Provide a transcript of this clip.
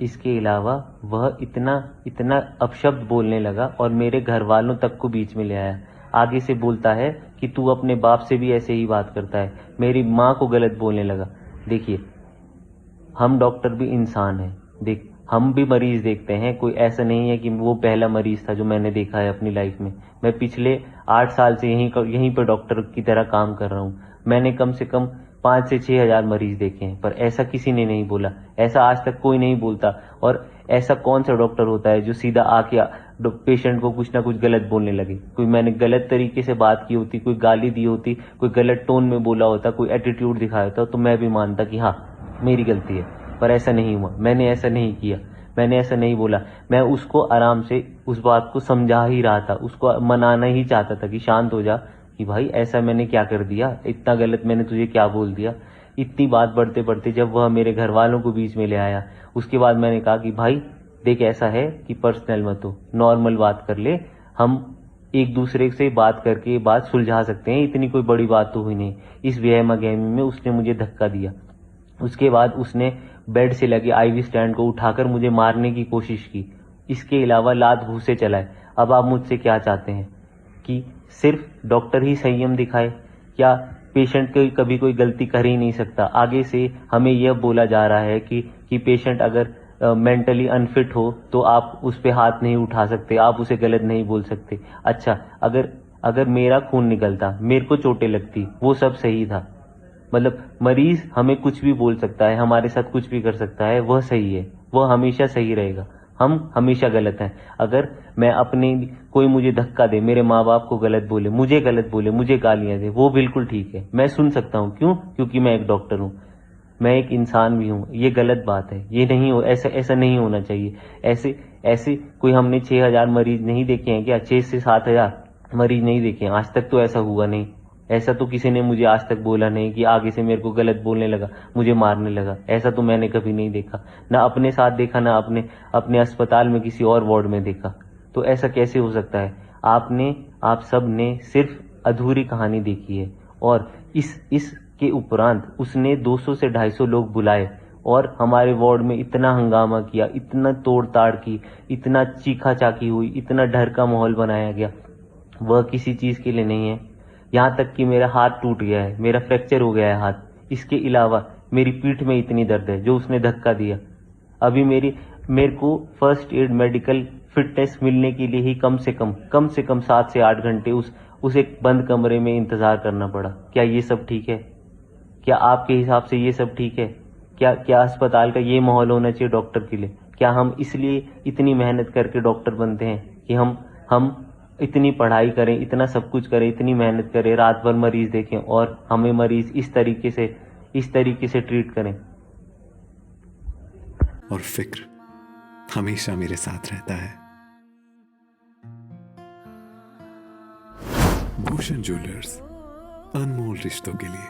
इसके अलावा वह इतना अपशब्द बोलने लगा और मेरे घर वालों तक को बीच में ले आया। आगे से बोलता है कि तू अपने बाप से भी ऐसे ही बात करता है। मेरी माँ को गलत बोलने लगा। देखिए, हम डॉक्टर भी इंसान हैं। देख, हम भी मरीज देखते हैं। कोई ऐसा नहीं है कि वो पहला मरीज था जो मैंने देखा है अपनी लाइफ में। मैं पिछले 8 साल से यहीं पर डॉक्टर की तरह काम कर रहा हूँ। मैंने कम से कम 5 से 6 हजार मरीज देखे हैं, पर ऐसा किसी ने नहीं बोला। ऐसा आज तक कोई नहीं बोलता। और ऐसा कौन सा डॉक्टर होता है जो सीधा आके पेशेंट को कुछ ना कुछ गलत बोलने लगे। कोई मैंने गलत तरीके से बात की होती, कोई गाली दी होती, कोई गलत टोन में बोला होता, कोई एटीट्यूड दिखाया होता, तो मैं भी मानता कि हाँ मेरी गलती है। पर ऐसा नहीं हुआ। मैंने ऐसा नहीं किया, मैंने ऐसा नहीं बोला। मैं उसको आराम से उस बात को समझा ही रहा था, उसको मनाना ही चाहता था कि शांत हो जा, कि भाई ऐसा मैंने क्या कर दिया, इतना गलत मैंने तुझे क्या बोल दिया। इतनी बात बढ़ते बढ़ते जब वह मेरे घर वालों को बीच में ले आया, उसके बाद मैंने कहा कि भाई देख, ऐसा है कि पर्सनल मत हो, नॉर्मल बात कर ले। हम एक दूसरे से बात करके बात सुलझा सकते हैं, इतनी कोई बड़ी बात तो हुई नहीं। इस वहमा गहमी में उसने मुझे धक्का दिया। उसके बाद उसने बेड से लगे आईवी स्टैंड को उठाकर मुझे मारने की कोशिश की। इसके अलावा लात घूंसे चलाए। अब आप मुझसे क्या चाहते हैं कि सिर्फ डॉक्टर ही संयम दिखाए? क्या पेशेंट की कभी कोई गलती कर ही नहीं सकता? आगे से हमें यह बोला जा रहा है कि पेशेंट अगर मेंटली अनफिट हो तो आप उस पे हाथ नहीं उठा सकते, आप उसे गलत नहीं बोल सकते। अच्छा, अगर मेरा खून निकलता, मेरे को चोटें लगती, वो सब सही था। मतलब मरीज हमें कुछ भी बोल सकता है, हमारे साथ कुछ भी कर सकता है, वह सही है, वह हमेशा सही रहेगा। हम हमेशा गलत हैं। अगर मैं कोई मुझे धक्का दे, मेरे माँ बाप को गलत बोले, मुझे गलत बोले, मुझे गालियां दे, वो बिल्कुल ठीक है, मैं सुन सकता हूँ। क्यों? क्योंकि मैं एक डॉक्टर हूँ, मैं एक इंसान भी हूँ। ये गलत बात है, ये नहीं हो, ऐसा नहीं होना चाहिए। ऐसे कोई हमने 6,000 मरीज नहीं देखे हैं क्या? 6 से 7,000 मरीज नहीं देखे हैं आज तक, तो ऐसा हुआ नहीं। ऐसा तो किसी ने मुझे आज तक बोला नहीं कि आगे से मेरे को गलत बोलने लगा, मुझे मारने लगा। ऐसा तो मैंने कभी नहीं देखा, ना अपने साथ देखा, ना अपने अस्पताल में किसी और वार्ड में देखा। तो ऐसा कैसे हो सकता है? आप सब ने सिर्फ अधूरी कहानी देखी है। और इस के उपरांत उसने 200 से 250 लोग बुलाए और हमारे वार्ड में इतना हंगामा किया, इतना तोड़ ताड़ की, इतना चीखा चाकी हुई, इतना डर का माहौल बनाया गया। वह किसी चीज के लिए नहीं है। यहाँ तक कि मेरा हाथ टूट गया है, मेरा फ्रैक्चर हो गया है हाथ। इसके अलावा मेरी पीठ में इतनी दर्द है जो उसने धक्का दिया। अभी मेरे को फर्स्ट एड मेडिकल फिटनेस मिलने के लिए ही कम से कम 7 से 8 घंटे उस एक बंद कमरे में इंतजार करना पड़ा। क्या ये सब ठीक है? क्या आपके हिसाब से ये सब ठीक है? क्या अस्पताल का ये माहौल होना चाहिए डॉक्टर के लिए? क्या हम इसलिए इतनी मेहनत करके डॉक्टर बनते हैं कि हम इतनी पढ़ाई करें, इतना सब कुछ करें, इतनी मेहनत करें, रात भर मरीज देखें और हमें मरीज इस तरीके से ट्रीट करें? और फिक्र हमेशा मेरे साथ रहता है। भूषण ज्वेलर्स, अनमोल रिश्तों के लिए।